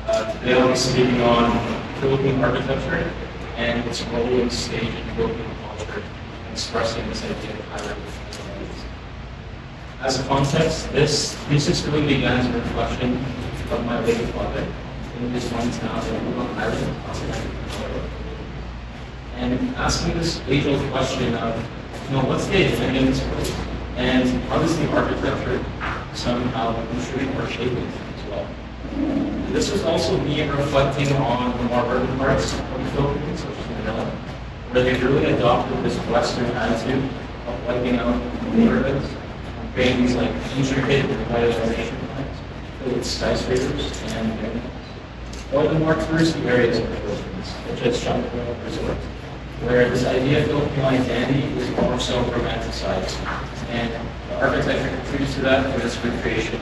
Today I'll be speaking on Philippine architecture and its role in stage in Philippine culture, expressing this idea of hybrid identities. As a context, this thesis really began as a reflection of my late father in his hometown of Ireland, and asking this age-old question of, what's the identity of this place, and how does the architecture somehow contribute or shape it as well. This was also me reflecting on the more urban parts of the Philippines, such as Manila, where they really adopted this Western attitude of wiping out neighborhoods, creating these intricate revitalization plans with skyscrapers and buildings. Or the more touristy areas of the Philippines, such as Shanghai Resort, where this idea of Filipino identity is more so romanticized, and the architecture contributes to that with its recreation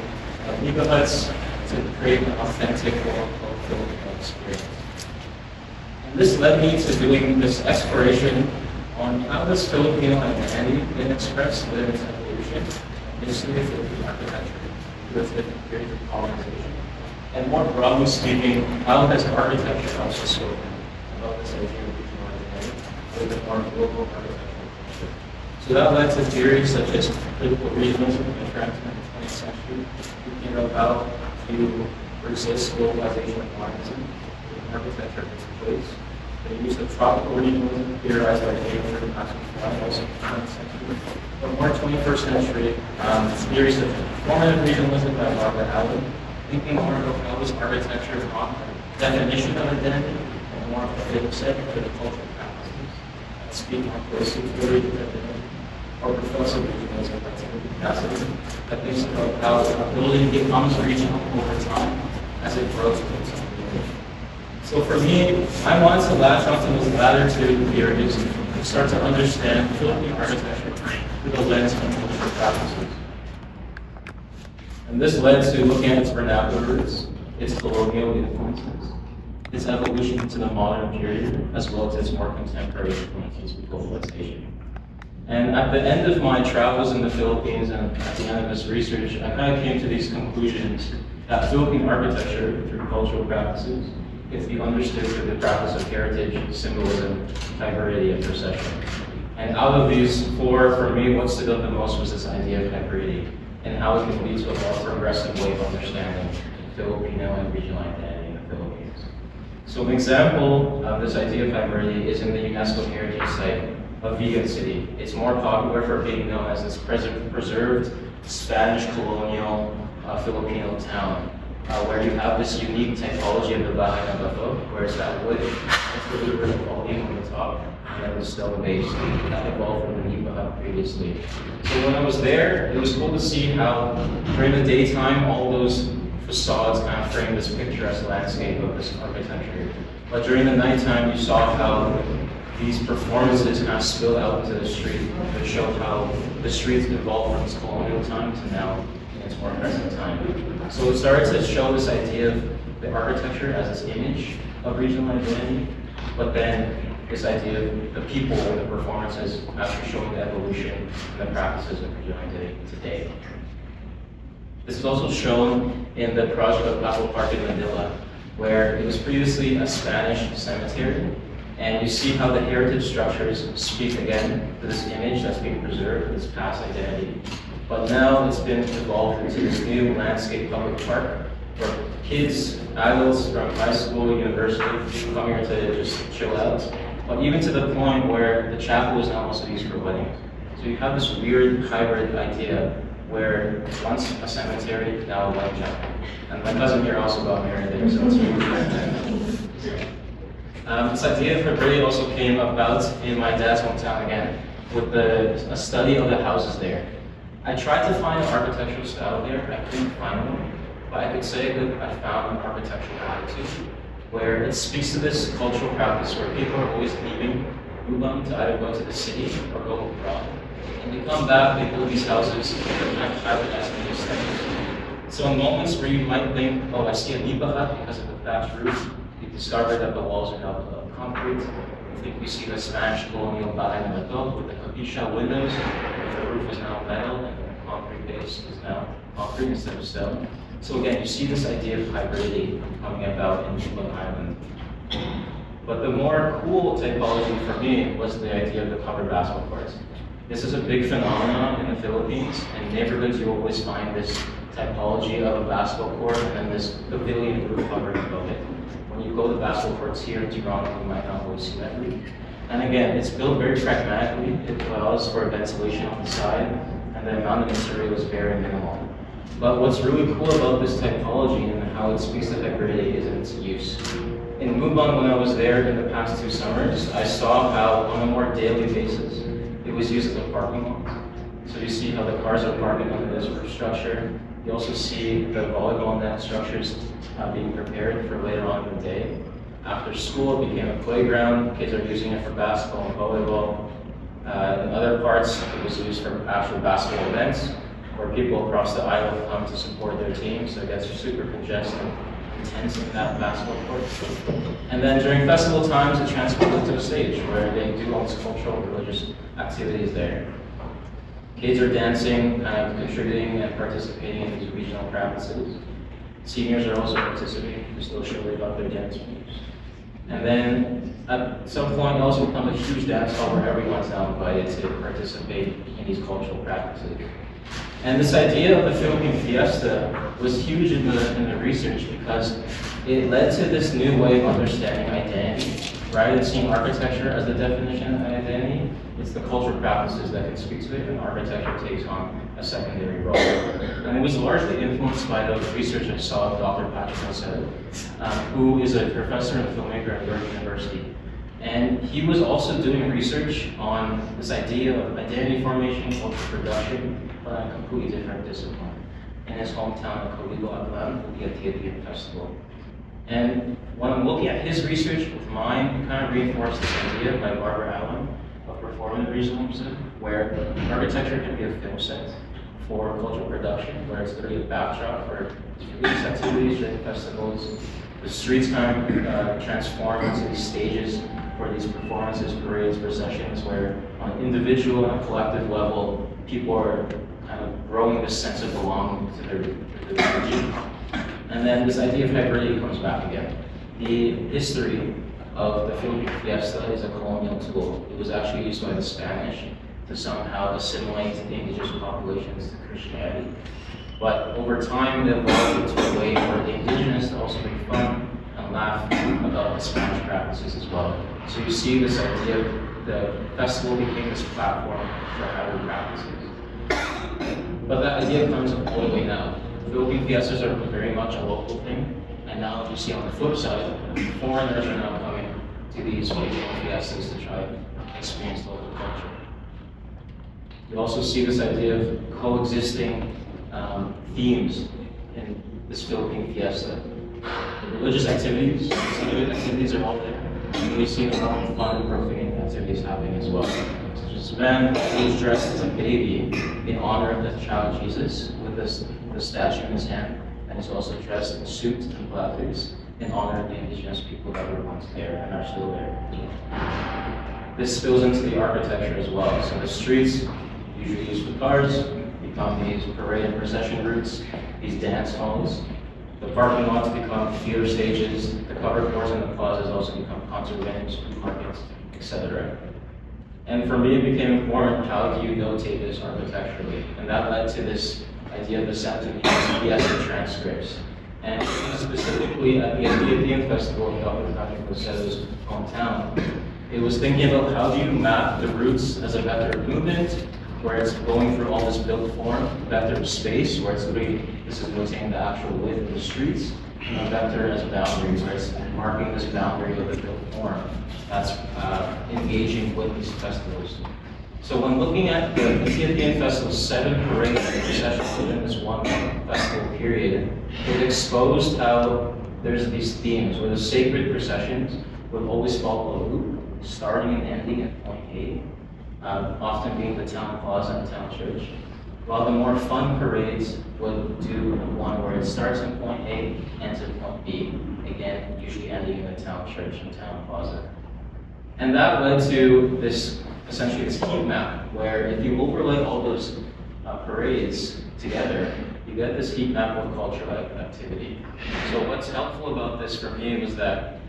of nipa huts to create an authentic local Filipino experience. And this led me to doing this exploration on how does Filipino identity been expressed within its evolution in history of Filipino architecture with different periods of colonization. And more broadly speaking, how has architecture also spoken about this idea of regional identity with a more global architectural culture? So that led to theories such as political regionalism and transfer in the 20th century, thinking of how to resist globalization of modernism in architecture in its place. The use of tropical regionalism, theorized by David and also in the 20th century. But more 21st century, theories of formative regionalism by Margaret Allen, thinking more about how this architecture is not a definition of identity, and more of a data set for the cultural practices that speak more closely to the region of identity, or progressive regionalism that's capacity that thinks about how a building becomes regional over time as it grows with its own region. So for me, I wanted to latch onto those latter two theories and start to understand Philippine architecture through the lens of cultural practices. And this led to looking at its vernacular roots, its colonial influences, its evolution into the modern period, as well as its more contemporary influences with globalization. And at the end of my travels in the Philippines and at the end of this research, I kind of came to these conclusions that Philippine architecture, through cultural practices, is the understood through the practice of heritage, symbolism, hybridity, and procession. And out of these four, for me, what stood out the most was this idea of hybridity, and how it can lead to a more progressive way of understanding Filipino and regional identity in the Philippines. So an example of this idea of hybridity is in the UNESCO Heritage Site of Vegan City. It's more popular for being known as this preserved Spanish colonial Filipino town, where you have this unique typology of the Bahay na Bato, where it's that wood, it's the original volume on the top, and the stone base that evolved from the nipa hut previously. So when I was there, it was cool to see how during the daytime all those facades kind of frame this picturesque landscape of this architecture. But during the nighttime, you saw how these performances kind of spilled out into the street to show how the streets evolved from its colonial time to now in its more present time. So it started to show this idea of the architecture as its image of regional identity, but then this idea of the people and the performances actually showing the evolution and the practices of regional identity today. This is also shown in the project of Apple Park in Manila, where it was previously a Spanish cemetery, and you see how the heritage structures speak again to this image that's being preserved, this past identity. But now it's been evolved into this new landscape public park, where kids, adults from high school, university, come here to just chill out. But even to the point where the chapel is now also used for weddings. So you have this weird hybrid idea where once a cemetery, now a wedding chapel. And my cousin here also got married there, so it's huge. This idea of hybridity also came about in my dad's hometown again, with a study of the houses there. I tried to find an architectural style there, I couldn't find one, but I could say that I found an architectural attitude where it speaks to this cultural practice where people are always leaving Lubang to either go to the city or go abroad. And they come back, they build these houses, and kind of hybridizing these things. So in moments where you might think, oh, I see a nipa hut because of the thatched roof, you discover that the walls are now of concrete. I think we see the Spanish colonial Bahay na Bato with the capisha windows, the roof is now metal, and the concrete base is now concrete instead of stone. So again, you see this idea of hybridity coming about in Long Island. But the more cool typology for me was the idea of the covered basketball courts. This is a big phenomenon in the Philippines. In neighborhoods, you always find this typology of a basketball court and then this pavilion roof covering above it. When you go to basketball courts here in Toronto, you might not always see that roof. And again, it's built very pragmatically. It allows for ventilation on the side, and the amount of material is very minimal. But what's really cool about this typology and how it speaks to hybridity is in its use. In Mubon, when I was there in the past 2 summers, I saw how on a more daily basis, it was used as a parking lot. So you see how the cars are parking under this roof structure. You also see the volleyball net structures being prepared for later on in the day. After school, it became a playground. Kids are using it for basketball and volleyball. In other parts, it was used for actual basketball events, where people across the island come to support their team. So it gets super congested, intense in that basketball court. And then during festival times, it transported to a stage where they do all these cultural and religious activities there. Kids are dancing, kind of contributing and participating in these regional practices. Seniors are also participating, who still show about their dance moves. And then at some point, it also becomes a huge dance hall where everyone's now invited to participate in these cultural practices. And this idea of the Philippine fiesta was huge in the research because it led to this new way of understanding identity. Rather than seeing architecture as the definition of identity, it's the cultural practices that can speak to it, and architecture takes on a secondary role. And it was largely influenced by the research I saw of Dr. Patrick Macedo, who is a professor and filmmaker at York University. And he was also doing research on this idea of identity formation, cultural production, but on a completely different discipline. In his hometown of Caligo, Aklan, with the Ethiopian Festival. And when I'm looking at his research with mine, it kind of reinforced this idea by Barbara Allen of performative realism, where architecture can be a film set for cultural production, where it's literally a backdrop for religious activities during festivals. The streets kind of transform into these stages for these performances, parades, processions, where on an individual and collective level, people are kind of growing this sense of belonging to their religion. And then this idea of hybridity comes back again. The history of the Philippine fiesta is a colonial tool. It was actually used by the Spanish to somehow assimilate the indigenous populations to Christianity. But over time, it evolved into a way for the indigenous to also make fun and laugh about the Spanish practices as well. So you see this idea of the festival became this platform for hybrid practices. But that idea comes all the way now. Philippine fiestas are very much a local thing, and now you see on the flip side, foreigners are now coming to these regional fiestas to try and experience local culture. You also see this idea of coexisting themes in this Philippine fiesta. The religious activities, some of the activities are all there, and we see the more fun and profane activities happening as well. So this man who is dressed as a baby in honor of the child Jesus with the statue in his hand, and he's also dressed in a suit and blackface in honor of the indigenous people that were once there and are still there. This spills into the architecture as well. So the streets, usually used for cars, become these parade and procession routes, these dance halls. The parking lots become theater stages. The covered courts and the plazas also become concert venues, food markets, etc. And for me, it became important, how do you notate this architecturally? And that led to this idea of the fiesta transcripts. And specifically at the Ethiopian Festival in Dr. Patrick Macedo's hometown, it was thinking about how do you map the routes as a vector of movement, where it's going through all this built form, vector of space, where it's literally, this is notating the actual width of the streets, and a vector as boundaries, where it's marking this boundary of the built form. That's engaging with these festivals. So when looking at the Ethiopian Festival's 7 parades and processions within this one festival period, it exposed how there's these themes where the sacred processions would always follow a loop, starting and ending at point A, often being the town plaza and town church, while the more fun parades would do one where it starts in point A, ends at point B, again, usually ending in the town church and town plaza. And that led to this, essentially this heat map, where if you overlay all those parades together, you get this heat map of cultural activity. So what's helpful about this for me was that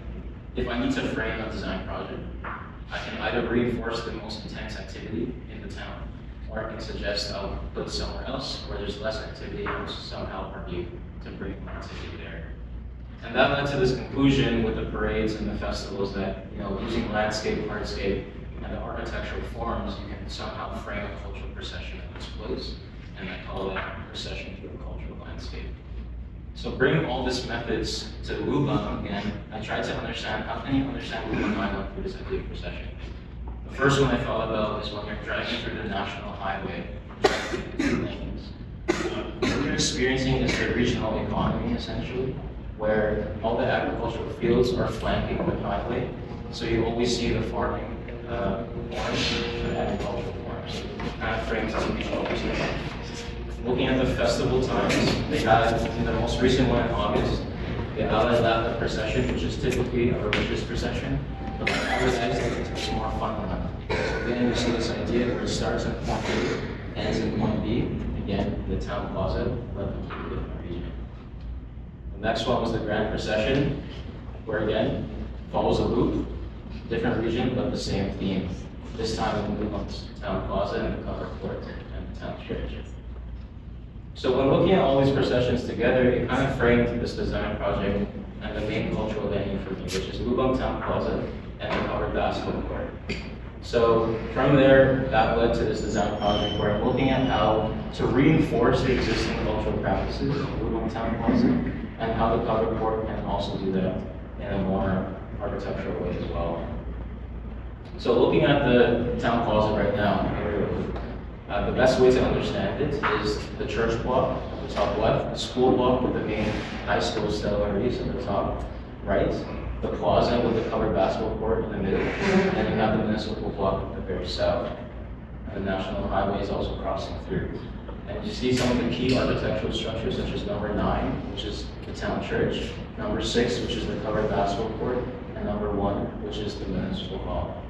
if I need to frame a design project, I can either reinforce the most intense activity in the town, or I can suggest I'll put somewhere else where there's less activity and somehow argue to bring more activity there. And that led to this conclusion with the parades and the festivals that, using landscape, hardscape, and the architectural forms, you can somehow frame a cultural procession in this place, and I call that procession through a cultural landscape. So bringing all these methods to Lubang, again, I tried to understand how can you understand Lubang Island through this idea of procession. The first one I thought about is when you're driving through the national highway, driving through the 2 lanes. What you're experiencing is the regional economy, essentially, where all the agricultural fields are flanking the highway. So you always see the farming farms and agricultural farms. Kind of frames as a regional procession. Looking at the festival times, they had, in the most recent one in August, the Ala procession, which is typically a religious procession, but like advertised, it's more fun one. So again, you see this idea where it starts in point A, ends in point B, again, the town plaza, led them to a different region. The next one was the grand procession, where again, follows a loop, different region, but the same theme. This time we move on to town plaza and the covered court and the town church. So when looking at all these processions together, it kind of framed this design project and the main cultural venue for me, which is Lubang Town Plaza and the covered basketball court. So from there, that led to this design project where I'm looking at how to reinforce the existing cultural practices of Lubang Town Plaza and how the covered court can also do that in a more architectural way as well. So looking at the town plaza right now, the best way to understand it is the church block at the top left, the school block with the main high school stellaries at the top right, the plaza with the covered basketball court in the middle, and then you have the municipal block at the very south. And the national highway is also crossing through. And you see some of the key architectural structures, such as number 9, which is the town church, number 6, which is the covered basketball court, and number 1, which is the municipal hall.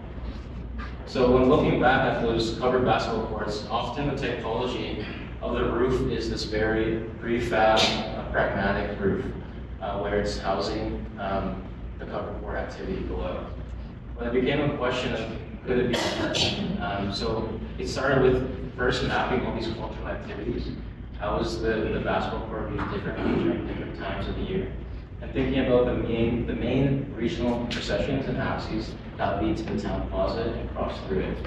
So when looking back at those covered basketball courts, often the typology of the roof is this very prefab, pragmatic roof, where it's housing the covered court activity below. When it became a question of could it be better, so it started with first mapping all these cultural activities. How was the basketball court used differently during different times of the year? And thinking about the main regional processions and axes that lead to the town plaza and cross through it.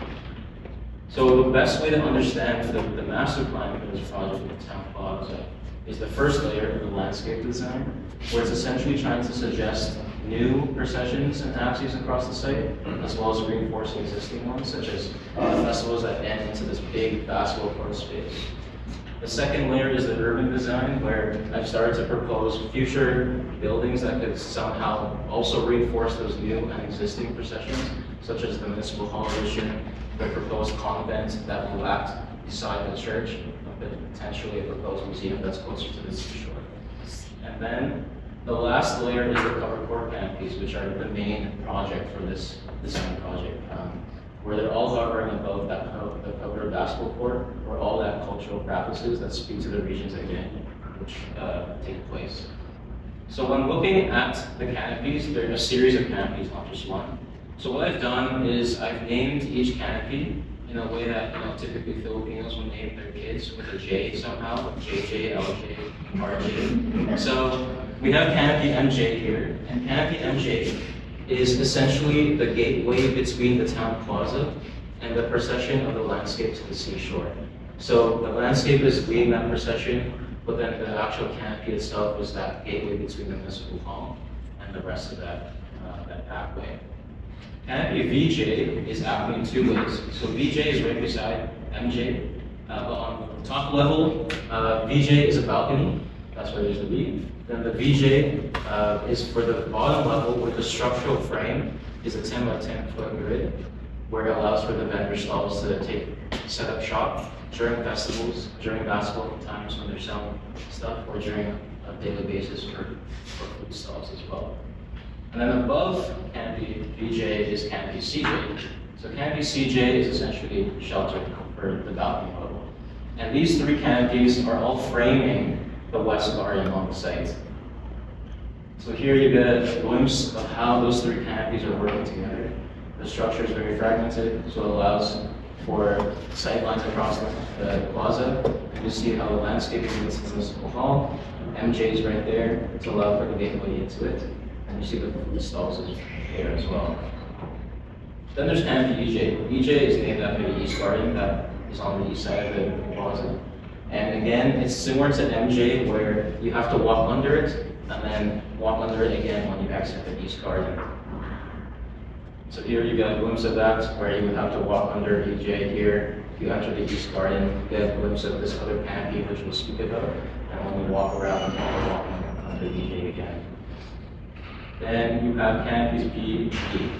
So the best way to understand the master plan for this project with the town plaza is the first layer, the landscape design, where it's essentially trying to suggest new processions and axes across the site, as well as reinforcing existing ones, such as festivals that end into this big basketball court space. The second layer is the urban design, where I've started to propose future buildings that could somehow also reinforce those new and existing processions, such as the municipal hall addition, the proposed convent that will act beside the church, but potentially a proposed museum that's closer to the seashore. And then the last layer is the covered court canopies, which are the main project for this design project, where they're all hovering above the covered basketball court, or all that cultural practices that speak to the regions again, which take place. So when looking at the canopies, there are a series of canopies, not just one. So what I've done is I've named each canopy in a way that typically Filipinos would name their kids with a J somehow, JJ, LJ, RJ. So we have canopy MJ here, and canopy MJ is essentially the gateway between the town plaza and the procession of the landscape to the seashore. So the landscape is leading that procession, but then the actual canopy itself is that gateway between the municipal hall and the rest of that pathway. Canopy VJ is acting in 2 ways. So VJ is right beside MJ, but on the top level, VJ is a balcony. That's where there's the V. Then the VJ is for the bottom level, where the structural frame is a 10 by 10 foot grid, where it allows for the vendor stalls to set up shop during festivals, during basketball times when they're selling stuff, or during a daily basis for food stalls as well. And then above canopy VJ is canopy CJ. So canopy CJ is essentially shelter for the balcony level. And these three canopies are all framing the west garden on the site. So here you get a glimpse of how those three canopies are working together. The structure is very fragmented, so it allows for sight lines across the plaza. And you see how the landscaping is in this hall. MJ is right there to allow for the gateway into it. And you see the food stalls is here as well. Then there's canopy EJ. EJ is named after the East Garden that is on the east side of the plaza. And again, it's similar to MJ where you have to walk under it and then walk under it again when you exit the East Garden. So here you get a glimpse of that, where you would have to walk under EJ here. If you enter the East Garden, you get a glimpse of this other canopy, which we'll speak about. And when you walk around, you're walking under EJ again. Then you have canopies BG.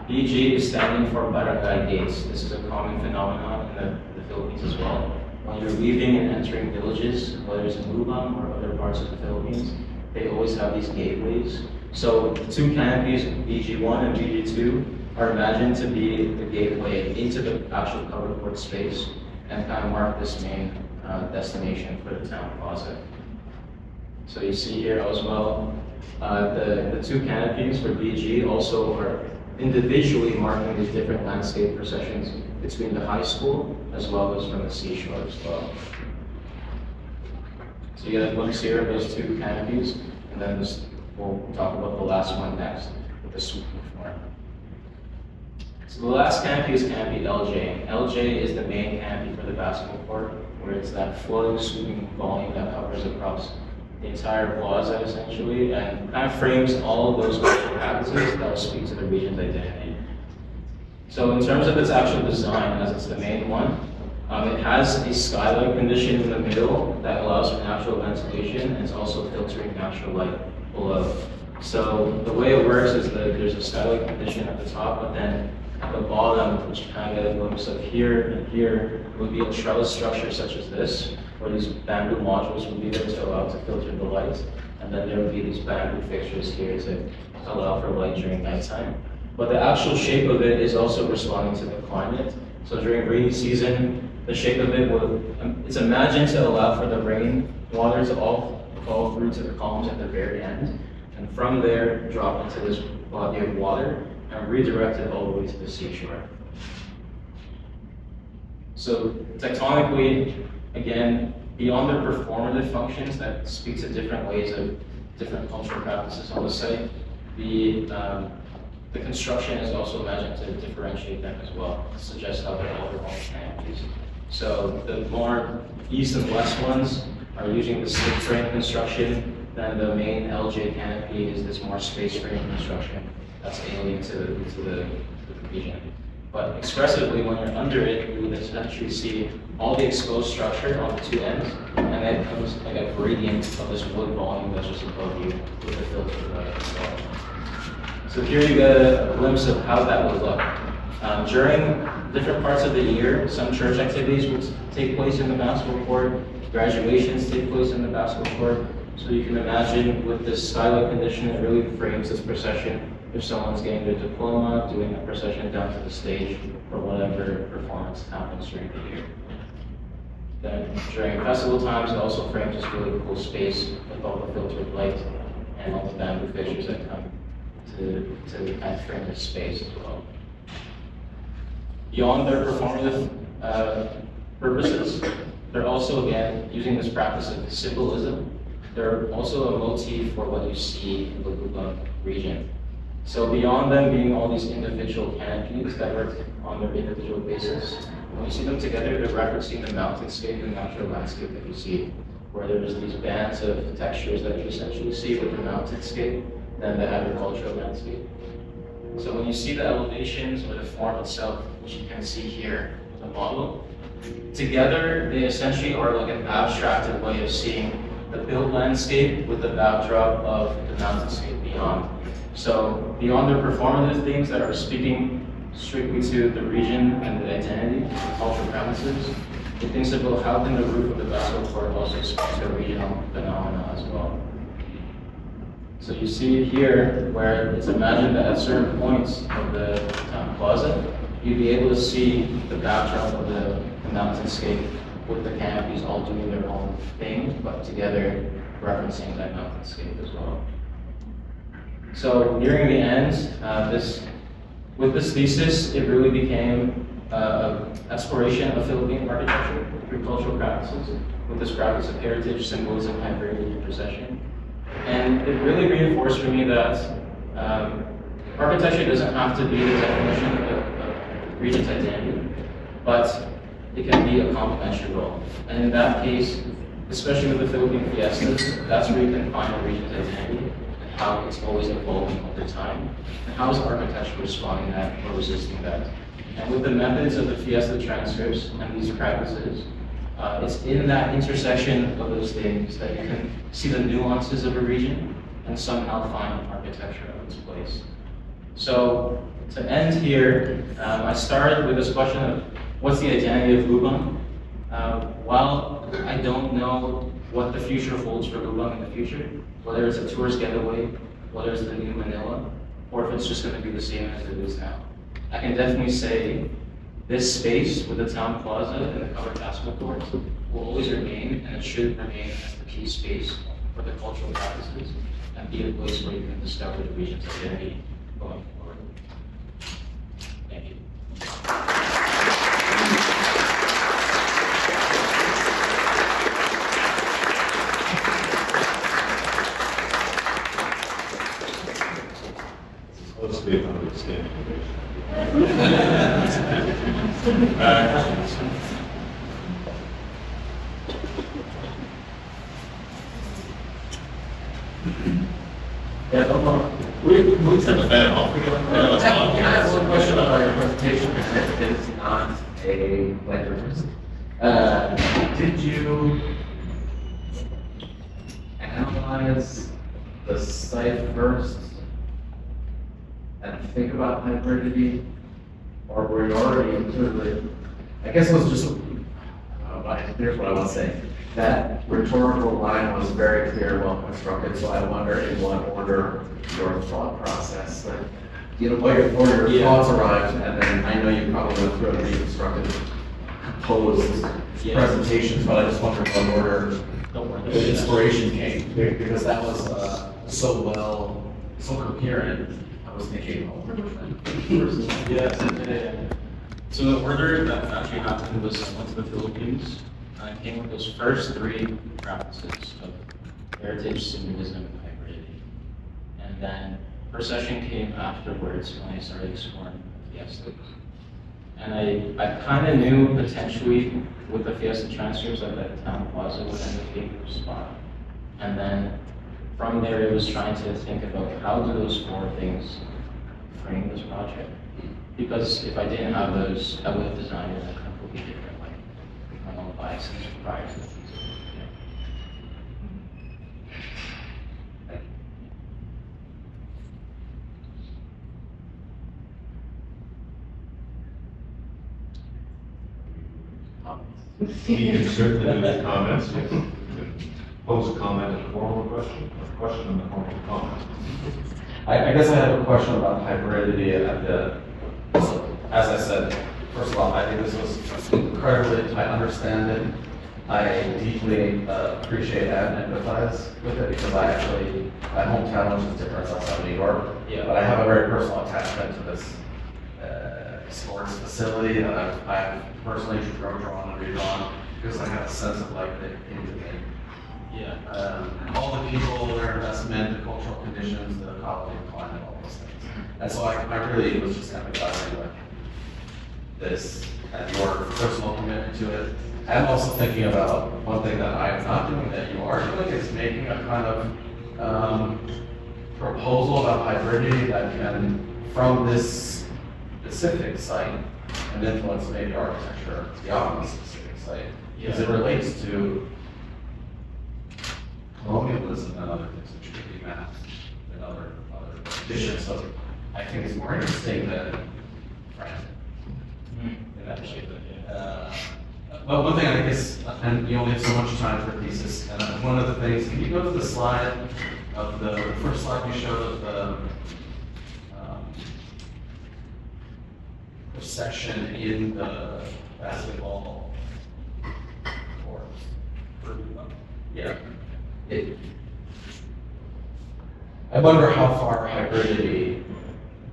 BG is standing for barangay gates. This is a common phenomenon in the Philippines as well. When you're leaving and entering villages, whether it's in Lubang or other parts of the Philippines, they always have these gateways. So the two canopies, BG1 and BG2, are imagined to be the gateway into the actual covered court space and kind of mark this main destination for the town plaza. So you see here as well, the two canopies for BG also are individually marking these different landscape processions between the high school as well as from the seashore as well. So you get a glimpse here of those two canopies, and then we'll talk about the last one next with the sweeping form. So the last canopy is canopy LJ. LJ is the main canopy for the basketball court, where it's that flowing, sweeping volume that covers across the entire plaza essentially, and kind of frames all of those cultural practices that will speak to the region's identity. So in terms of its actual design, as it's the main one, it has a skylight condition in the middle that allows for natural ventilation, and it's also filtering natural light below. So the way it works is that there's a skylight condition at the top, but then at the bottom, which you kind of get a glimpse of here and here, would be a trellis structure such as this, where these bamboo modules would be there to allow to filter the light, and then there would be these bamboo fixtures here to allow for light during nighttime. But the actual shape of it is also responding to the climate. So during rainy season, the shape of it it's imagined to allow for the rain water to all fall through to the columns at the very end, and from there drop into this body of water and redirect it all the way to the seashore. So tectonically, again, beyond the performative functions that speak to different ways of different cultural practices on the site, the construction is also imagined to differentiate them as well, to suggest how they're all their own canopies. So the more east and west ones are using the stick frame construction, then the main LJ canopy is this more space frame construction that's alien to the region. But expressively, when you're under it, you would essentially see all the exposed structure on the two ends, and then comes like a gradient of this wood volume that's just above you with the filter installed. So here you get a glimpse of how that would look. During different parts of the year, some church activities would take place in the basketball court, graduations take place in the basketball court. So you can imagine with this skylight condition, it really frames this procession. If someone's getting their diploma, doing a procession down to the stage, or whatever performance happens during the year. Then during festival times, it also frames this really cool space with all the filtered light and all the bamboo fixtures that come to kind of frame this space as well. Beyond their performative purposes, they're also, again, using this practice of symbolism. They're also a motif for what you see in the Lubang region. So beyond them being all these individual canopies that work on their individual basis, when you see them together, they're referencing the mountainscape and natural landscape that you see, where there's these bands of textures that you essentially see with the mountainscape than the agricultural landscape. So when you see the elevations or the form itself, which you can see here, the model, together they essentially are like an abstracted way of seeing the built landscape with the backdrop of the mountainscape beyond. So beyond the performative things that are speaking strictly to the region and the identity, the cultural premises, it thinks about how can the roof of the basketball court also speak to regional phenomena as well. So you see here where it's imagined that at certain points of the town plaza, you'd be able to see the backdrop of the mountainscape with the canopies all doing their own thing, but together referencing that mountainscape as well. So nearing the end, with this thesis, it really became exploration of Philippine architecture through cultural practices, with this practice of heritage, symbolism, hybridity, and procession. And it really reinforced for me that architecture doesn't have to be the definition of region's identity, but it can be a complementary role. And in that case, especially with the Philippine fiestas, that's where you can find a region's identity and how it's always evolving over time. And how is architecture responding to that or resisting that? And with the methods of the fiesta transcripts and these practices, it's in that intersection of those things that you can see the nuances of a region and somehow find architecture of its place. So to end here, I started with this question of what's the identity of Lubang? While I don't know what the future holds for Lubang in the future, whether it's a tourist getaway, whether it's the new Manila, or if it's just going to be the same as it is now, I can definitely say this space with the town plaza and the covered basketball courts will always remain, and it should remain as the key space for the cultural practices and be a place where you can discover the region's identity going forward. Thank you. Let's be an understanding. Yeah, no problem. We send the fan off. Can I ask one question about your presentation? Because it's not a lecture. Did you analyze the site first and think about hybridity, or were you already into it? I guess it was just, here's what I want to say. That rhetorical line was very clear, well constructed, so I wonder in what order your thought process, where your thoughts arrived, and then I know you probably went through and reconstructed composed presentations, but I just wondered what order the inspiration came, because that was so coherent. I was thinking, Yes. So the order that actually happened was I went to the Philippines. I came with those first three practices of heritage, symbolism, and hybridity. And then procession came afterwards when I started exploring fiestas. And I kind of knew potentially with the fiesta transcripts that the town plaza would end up being the spot. And then from there, it was trying to think about how do those four things frame this project. Because if I didn't have those, I would have designed it in a completely different way. My own biases prior to the thesis. You can certainly do comments. You can pose a comment in the form of a question, or a question in the form of a comment. I guess I have a question about hybridity as I said, first of all, I think this was incredibly, I understand it. I deeply appreciate and empathize with it because I actually, my hometown, which is different, it's outside of New York, but I have a very personal attachment to this sports facility that I've personally drawn and redrawn because I have a sense of like the intimate. All the people, their investment, the cultural conditions, the ecology, climate, all those things. And so I really was just empathizing with this and your personal commitment to it. I'm also thinking about one thing that I'm not doing that you are doing is making a kind of proposal about hybridity that can, from this specific site, and influence maybe architecture beyond the specific site. Because it relates to colonialism and other things which could be mapped in other conditions. So I think it's more interesting than France. But one thing I guess, and you only have so much time for thesis, and one of the things, can you go to the slide of the first slide you showed of the section in the basketball Yeah. I wonder how far hybridity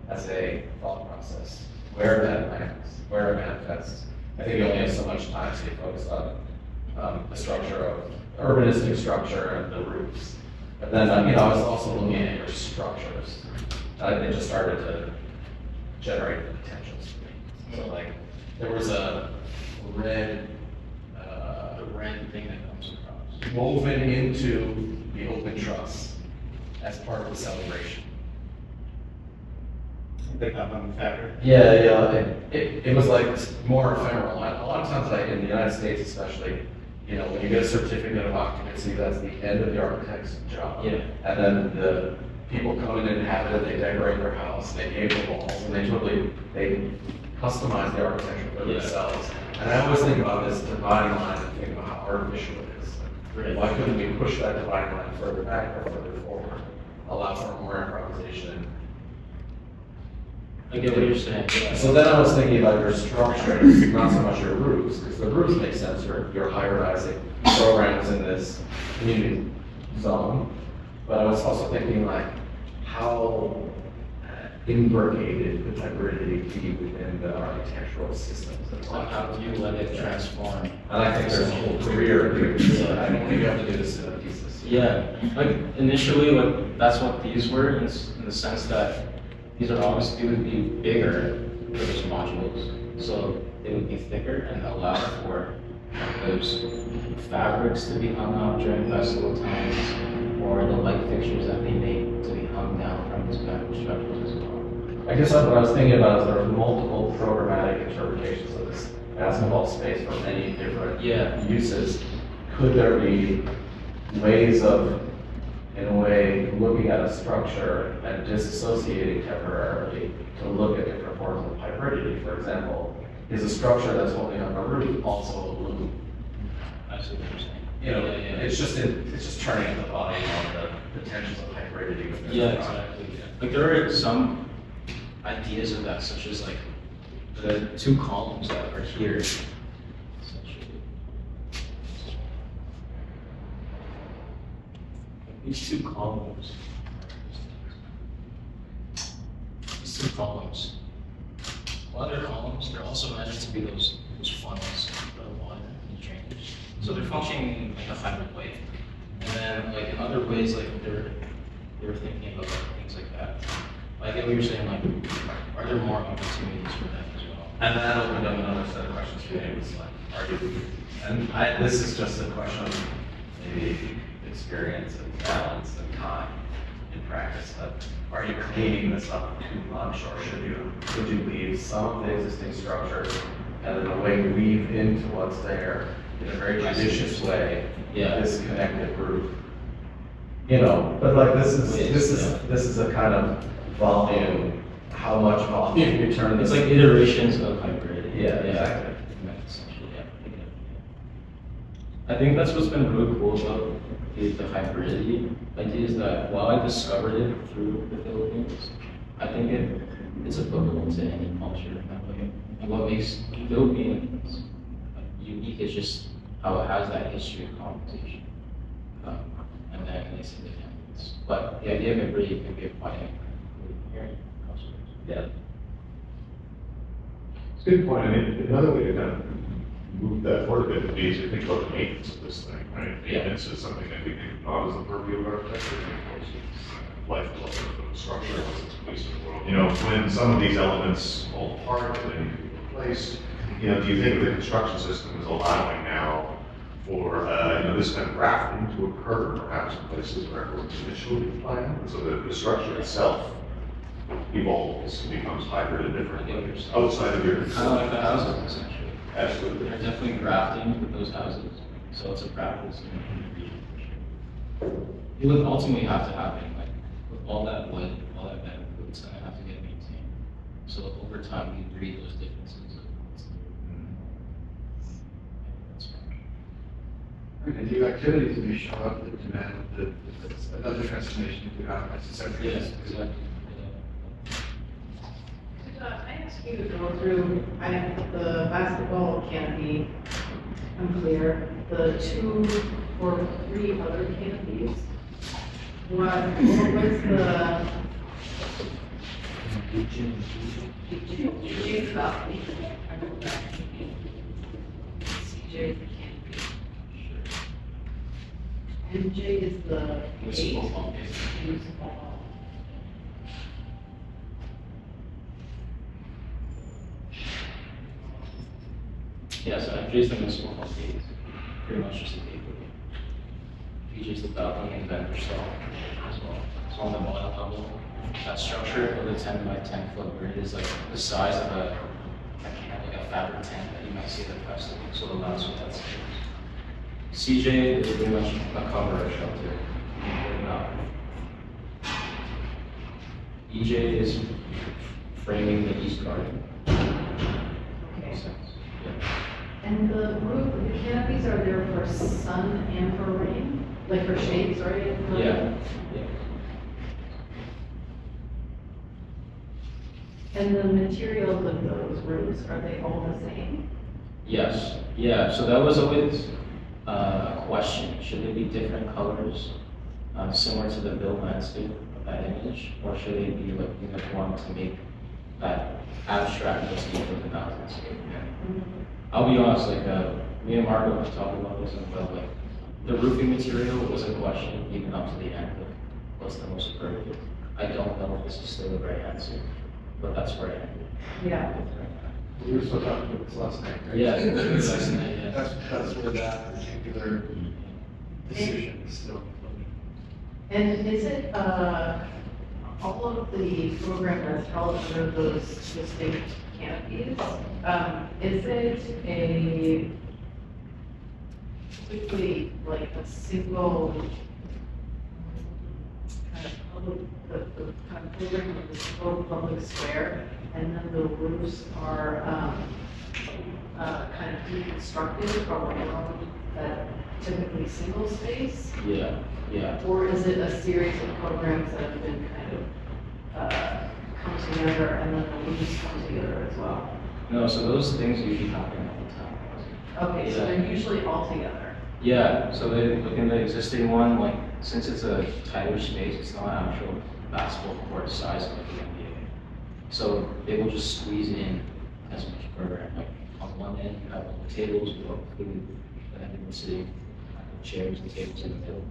as a thought process, where that lands, where it manifests. I think you only have so much time to focus on the structure of urbanistic structure and the roofs. But then, I was also looking at your structures. They just started to generate the potentials for me. So like, there was a red, The red thing that comes across. woven into the open truss as part of the celebration. They got on the fabric. Yeah. It was like more ephemeral. A lot of times, like in the United States especially, when you get a certificate of occupancy, that's the end of the architect's job. Yeah. And then the people come in and inhabit it, they decorate their house, they paint the walls, and they customize the architecture for Yeah. themselves. And I always think about this dividing line and think about how artificial it is. Right. Why couldn't we push that dividing line further back or further forward? Allow for more improvisation. I get what you're saying. Yeah. So then I was thinking about your structures, not so much your roofs, because the roofs make sense, your hybridizing programs in this community zone. But I was also thinking like, how imbricated could hybridity be within the architectural systems? And Like, how do you let it transform? And I think there's a whole career here, so I don't think you have to do this in a thesis. Yeah, like initially, like that's what these were in the sense that these are obviously would be bigger for those modules, so they would be thicker and allow for those fabrics to be hung out during festival times, or the light fixtures that they make to be hung down from these bamboo structures as well. I guess what I was thinking about is there are multiple programmatic interpretations of this basketball space for many different Yeah. uses. Could there be ways of, in a way, looking at a structure and disassociating temporarily to look at different forms of hybridity? For example, is a structure that's holding up a roof also a loom? I see what you're saying. It's just turning up the volume on the potentials of hybridity within Yeah, the project. exactly. Like there are some ideas of that, such as like the two columns that are here. Essentially. These two columns. These two columns. Other columns, they're also imagined to be those funnels for the water and drainage. So they're functioning in a hybrid way. And then like in other ways, like they were thinking about like, things like that. Like what you're saying, like, are there more opportunities for that as well? And that opened up another set of questions for me, it was like, this is just a question of maybe experience and balance and time in practice, but are you cleaning this up too much, or could you leave some of the existing structures and in a way weave into what's there in a very judicious way, Yeah. this connected roof? But like this is a kind of volume, how much volume you turn It's this. like iterations of hybrid. Yeah, exactly. Essentially, yeah. I think that's what's been really cool about the hybridity idea is that while I discovered it through the Philippines, I think it's applicable to any culture in that way. And what makes Philippines unique is just how it has that history of colonization. And that makes it different. But the idea of hybridity can be applied here in culture. Yeah. It's a good point. I mean, another way to kind of move that forward a bit would be to think about the maintenance of this thing, right? Yeah. Maintenance is something that we think not as the purview of architecture, but of course it's lifeblood of the structure once it's placed in the world. When some of these elements fall apart and then need to be replaced, do you think the construction system is allowing now for, this kind of grafting to occur perhaps in places where it was initially planned, so that the structure itself evolves, becomes hybrid and different outside of your. Kind of like the houses, essentially. Absolutely. They're definitely grafting with those houses, so it's a practice in the region for sure. It would ultimately have to happen, like, with all that wood, all that bamboo, it's gonna have to get maintained. So over time, we breed those differences of what's that's fine. And the activities do show up the demand, another transformation to have necessarily. Yes, exactly. I asked you to go through, the basketball canopy, unclear, the two for 3 other canopies. What was the? CJ's balcony. I know that. CJ is the canopy. MJ is the Municipal gate. hall. Municipal hall. Yeah, so MJ's the municipal hall gate, pretty much just a gate. PJ's the balcony and vendor stall as well. So on the bottom level, that structure of the 10 by 10 foot grid is like the size of a fabric tent that you might see at a festival, so it allows for that space. CJ is pretty much a cover or shelter. EJ is framing the east garden. Okay. Makes sense. Yeah. And the roof, the canopies are there for sun and for rain? Like for shade, sorry? and for- Yeah, yeah. And the materials of those roofs, are they all the same? Yes, yeah, so that was always a question. Should they be different colors, similar to the build landscape of that image? Or should they be like uniform to make that abstract motif of the mountainscape? And I'll be honest, like, me and Marco was talking about this, and like, the roofing material was a question even up to the end of what's the most appropriate. I don't know if this is still the right answer, but that's where I am. Yeah. We were still talking about this last night, right? Yeah, that's nice, yeah. That's where that particular decision is still. And is it, all of the program that's held under those distinct canopies, is it a typically like a single kind of public, the kind of program of the single public square, and then the roofs are, kind of reconstructed around that typically single space? Yeah, yeah. Or is it a series of programs that have been kind of, come together and then the roofs come together as well? No, so those things usually happen all the time. Okay, so they're usually all together. Yeah, so they, like in the existing one, like, since it's a tighter space, it's not actual basketball court size like the NBA. So they will just squeeze in as much program. Like on one end, you have like, tables with all the food, and then you're sitting, chairs and tables in the middle.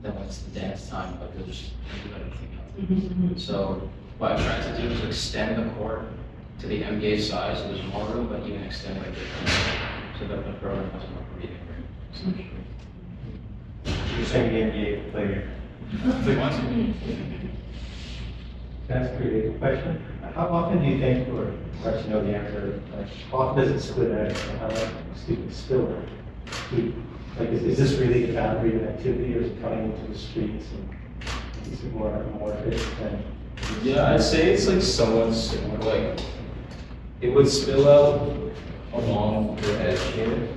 Then when it's the dance time, like they'll just do everything else. So what I tried to do is extend the court to the NBA size, so there's more room, but even extend it so that the program has more breathing room. You're saying the NBA player. They want to. That's a pretty good question. How often do you think, or perhaps you know the answer, like, how often does it split out? How much, spill? Like, is this really the boundary of activity, or is it coming into the streets and is it more efficient than? Yeah, I'd say it's like somewhat similar, like, it would spill out along the edge here.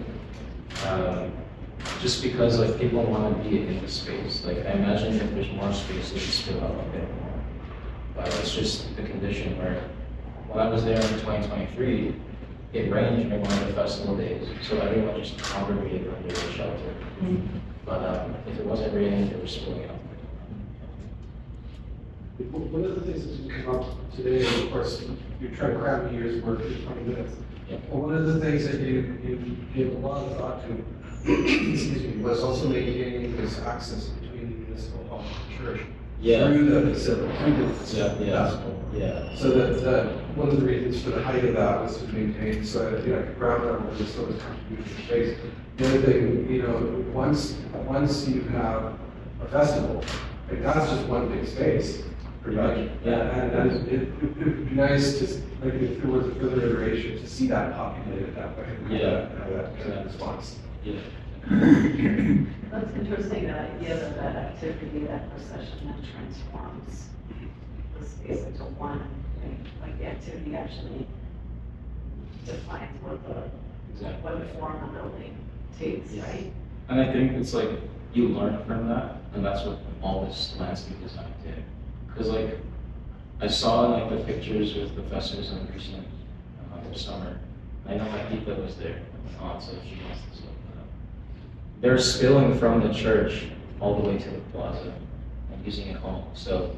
Just because like people want to be in the space. Like I imagine if there's more space, it would spill out a bit more. But it's just the condition where, when I was there in 2023, it rained during one of the festival days, so everyone just congregated under the shelter. But if it wasn't raining, they were spilling out. One of the things that's come up today, of course, you're trying to cram a year's work in 20 minutes. Yeah. But one of the things that you gave a lot of thought to, excuse me, was also maintaining this access between the municipal hall and the church. Yeah. Through the facility, through the festival. Yeah. So that one of the reasons for the height of that was to maintain, so that, you know, at ground level, there's still this contribution to space. The other thing, you know, once you have a festival, like that's just one big space, pretty much. Yeah. And it'd be nice to, like, if there was a further iteration, to see that populated that way. Yeah. Have that kind of response. Yeah. That's interesting, that idea that activity, that procession that transforms the space into one thing, like the activity actually defines what the form the building takes, Yeah. right? And I think it's like, you learn from that, and that's what all this landscape design did. Because like, I saw like the pictures with professors in recent this summer, and I know my Deepa was there, my aunt, so she wants to stuff. they're spilling from the church all the way to the plaza and using it all. So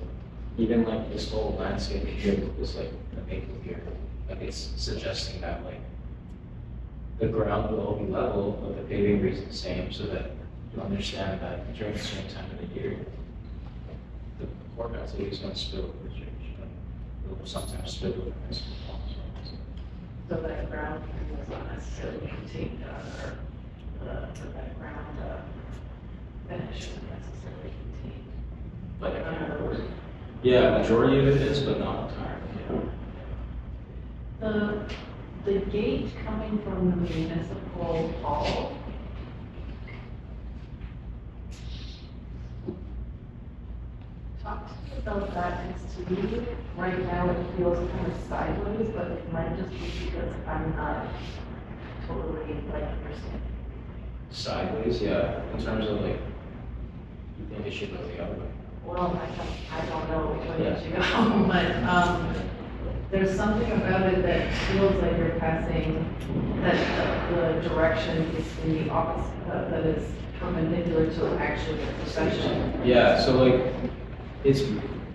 even like this whole landscape here was like a maple here. Like it's suggesting that like the ground will all be level, but the paving rate is the same, so that you understand that during a certain time of the year, the courthouse always going to spill over the church. It will sometimes spill over the high school hall as well. So that ground was not necessarily contained, or the background finish wasn't necessarily contained. Like, In other words, yeah, majority of it is, but not entirely. the gate coming from the municipal hall, talk to me about that, because to me, right now, it feels kind of sideways, but it might just be because I'm not totally like understanding. Sideways, yeah, in terms of like, you think it should go the other way. Well, I don't know which way it should go, but, there's something about it that feels like you're passing, that the direction is in the opposite, that is perpendicular to actually the procession. Yeah, so like, it's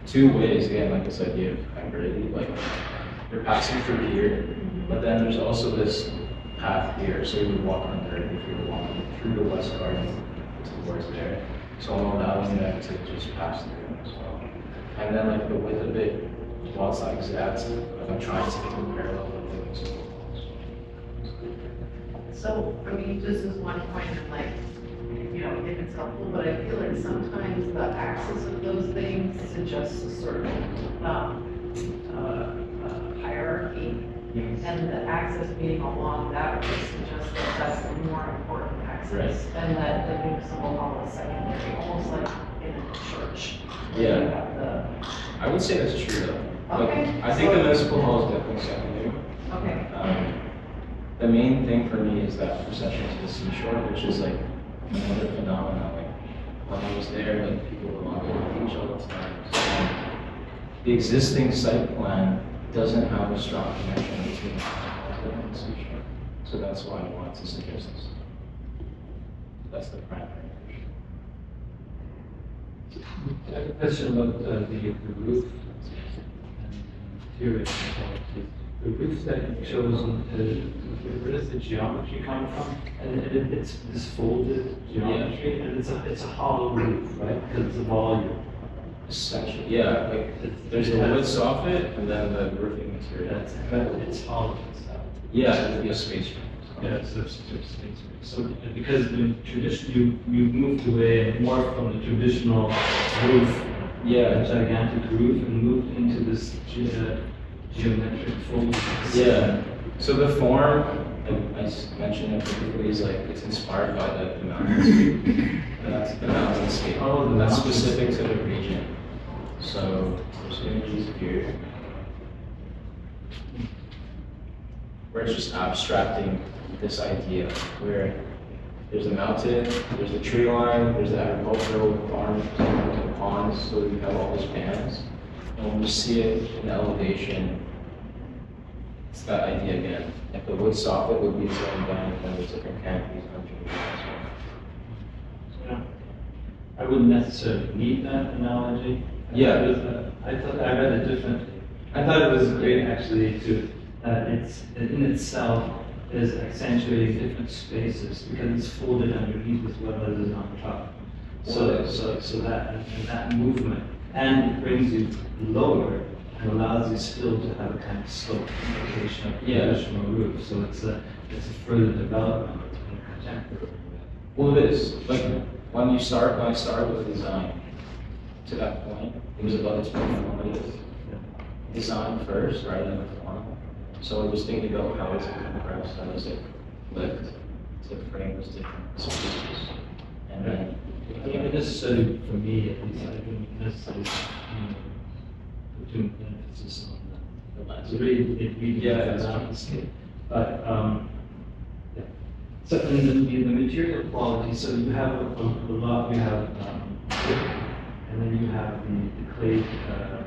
two ways, again, like this idea of hybridity, like, you're passing through here, but then there's also this path here, so you would walk under it if you were walking through the West Garden towards there. So I'm allowing them to just pass through as well. And then like the width of it, while it's not exact, like I'm trying to keep them parallel with things. So, I mean, this is one point, and like, you know, if it's helpful, but I feel like sometimes the axis of those things suggests a sort of, hierarchy. And the axis being along that would suggest that that's the more important axis, and that the municipal hall is secondary, almost like in a church. Yeah. You have the, I would say that's true though. Like, Okay. I think the municipal hall is definitely secondary. okay, The main thing for me is that procession to the seashore, which is like another phenomenon. Like when I was there, like people were on the beach all the time. So, the existing site plan doesn't have a strong connection between the plaza and the seashore. So that's why I wanted to suggest this. That's the primary. I have a question about the roof and interior qualities. The roof that you've chosen, where does the geometry come from? And it's this folded geometry, and it's a hollow roof, right? Because it's a volume. Essentially, yeah, like there's the wood soffit and then the roofing material. It's hollow inside. Yeah, it would be a space room. Yeah, so it's space. So because the tradition, you moved away more from the traditional roof, Yeah, a gigantic roof, and moved into this geometric fold. yeah. So the form, I mentioned it briefly, is like it's inspired by the mountain. That's the mountainscape. Oh, the That's mountains. specific to the region. So there's images here. Where it's just abstracting this idea where there's a mountain, there's the tree line, there's the agricultural farm, the ponds, so you have all those bands. And when you see it in elevation, it's that idea again. Like the wood soffit would be its own band, and there's different canopies underneath as well. Yeah. I wouldn't necessarily need that analogy. Yeah. I thought I read it differently. I thought it was great actually to, it's in itself is accentuating different spaces because it's folded underneath as well as it's on top. So that movement, and it brings you lower and allows you still to have a kind of slope implication of the Yeah. traditional roof. So it's a further development in a contemporary way. Well, it is. Like when I started with design, to that point, it was about its performative design first, rather than the form. So I was thinking about how is it compressed, how is it lift to frame those different spaces. And then, Yeah, but necessarily for me, at least, I didn't necessarily, put too much emphasis on the the, lens. it really Yeah, is that's a true. landscape. But, yeah. So, and the material quality, so you have a lot, you have, brick, and then you have the clay,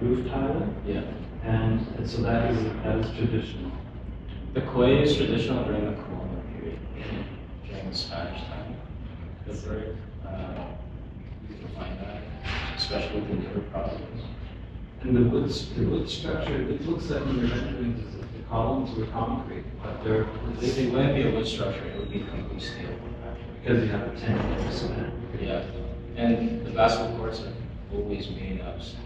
roof tile, Yeah. and so that is traditional. The clay is traditional during the colonial period, during the Spanish time. That's right. You can find that, especially with the newer products. And the wood structure, it looks like in the renderings, the columns were concrete, but It wouldn't be a wood structure, it would be complete steel. because you have a 10%. Yeah, and the basketball courts are always made out of steel,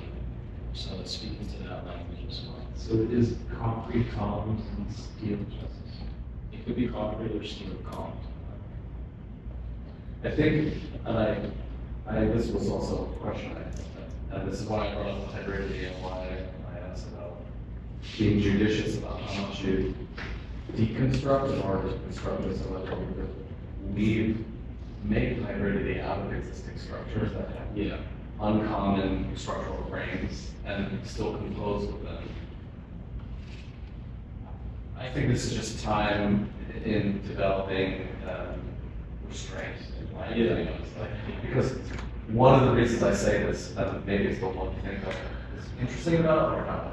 so it's speaking to that language as well. So it is concrete columns and steel trusses. It could be concrete or steel columns. I think, and this was also a question I had, and this is why I brought up integrity and why I asked about being judicious about how much you deconstruct in order to construct it so that we make hybridity out of existing structures that have Yeah. uncommon structural frames and still compose with them. I think this is just time in developing restraint. Yeah. Because one of the reasons I say this, and maybe it's the one thing that is interesting about it or not,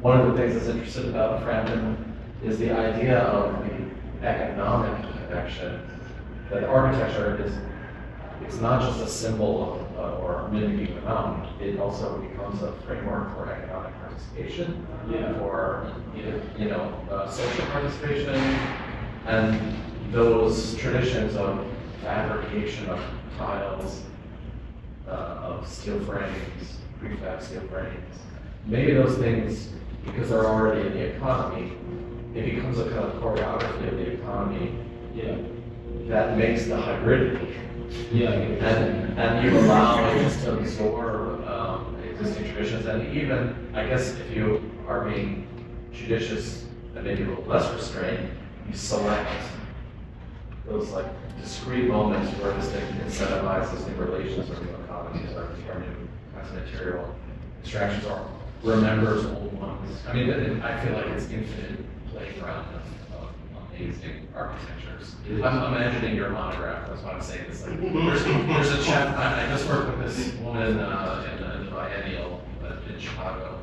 one of the things that's interesting about Frampton is the idea of the economic connection, that architecture is, it's not just a symbol of, or mimicking the mountain, it also becomes a framework for economic participation, for, social participation, and those traditions of fabrication of tiles, of steel frames, prefab steel frames, maybe those things, because they're already in the economy, it becomes a kind of choreography of the economy Yeah. that makes the hybridity. Yeah. And you allow it just to absorb existing traditions, and even, I guess, if you are being judicious and maybe a little less restrained, you select those like discrete moments where this thing incentivizes new relations or new economies or new kinds of material extractions or remembers old ones. I mean, I feel like it's infinite playground of amazing architectures. I'm imagining your monograph, that's why I'm saying this. Like, there's a chap, I just worked with this woman in the biennial in Chicago.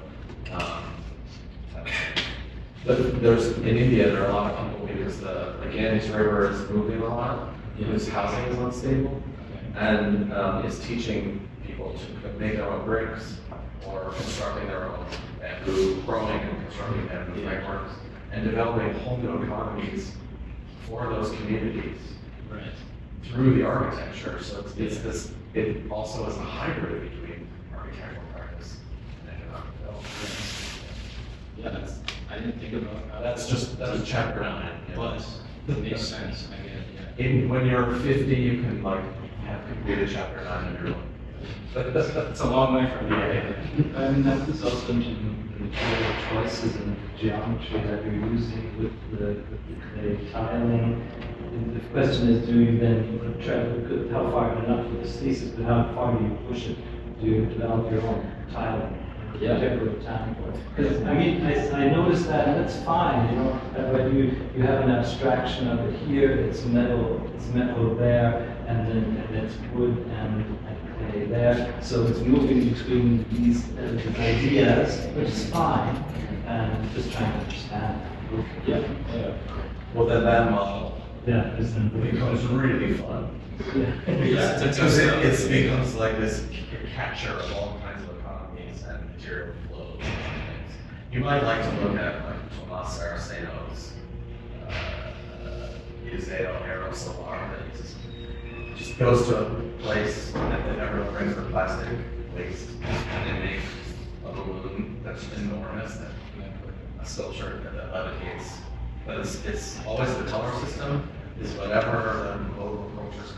But in India, there are a lot of people because the Ganges River is moving a lot, whose housing is unstable, and is teaching people to make their own bricks or constructing their own bamboo, growing and constructing bamboo frameworks, and developing whole new economies for those communities through the architecture. So it's this, it also is a hybrid between architectural practice and economic development. Yeah, I didn't think about how That's chapter 9. But it makes sense, I get it, When you're 50, you can like have completed chapter 9 of your life. yeah. It's a long way from here. I mean, that was also in the material choices and geometry that you're using with the clay tiling. And the question is, do you then try to, how far, not for this thesis, but how far do you push it? Do you develop your own tiling? Yeah. Decorative tiling for it? Because, I mean, I noticed that, and that's fine, but you have an abstraction of it here, it's metal there, and then it's wood and clay there. So it's moving between these ideas, which is fine, and just trying to understand. Yeah. Well, then that model Yeah, becomes really fun. yeah. Because it becomes like this capture of all kinds of economies and material flows and things. You might like to look at like Tomas Saraceno's Museo Aero Solar that just goes to a place and everyone brings their plastic waste and they make a balloon that's enormous that a sculpture that levitates. But it's always the color system is whatever the local culture's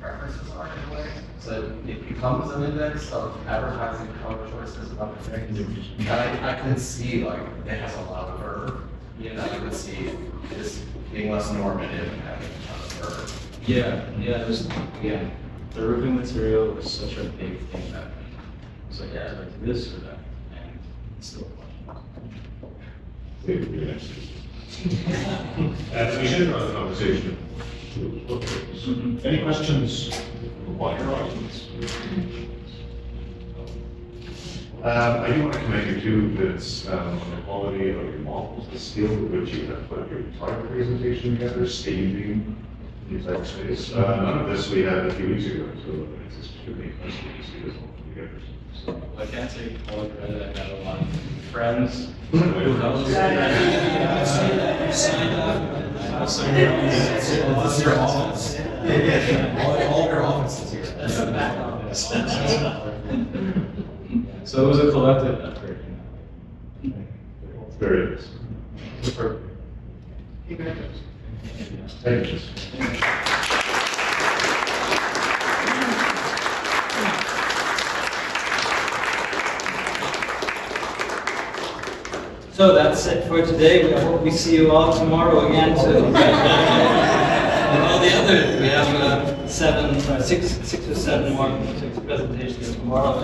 preferences are in a way. So it becomes an index of advertising color choices and other things. And I can see like it has a lot of verve. I could see this being less normative and having a ton of verve. Yeah. The roofing material was such a big thing back then. It's like, yeah, like this or that, and it's still a question. As we should run the conversation. Any questions from the wider audience? I do want to commend you too, that it's on the quality of your models, the skill with which you have put your entire presentation together, staging new type of space. None of this we had a few weeks ago, so it's just should be nice to see this all together. So, I can't say all credit, I got a lot of friends who who helped. Signed This is your office. All your offices here. That's the back office. So it was a collective effort. Very nice. Super. Thank you. So that's it for today. We hope we see you all tomorrow again too. And all the other, we have 6 or 7 more presentations tomorrow.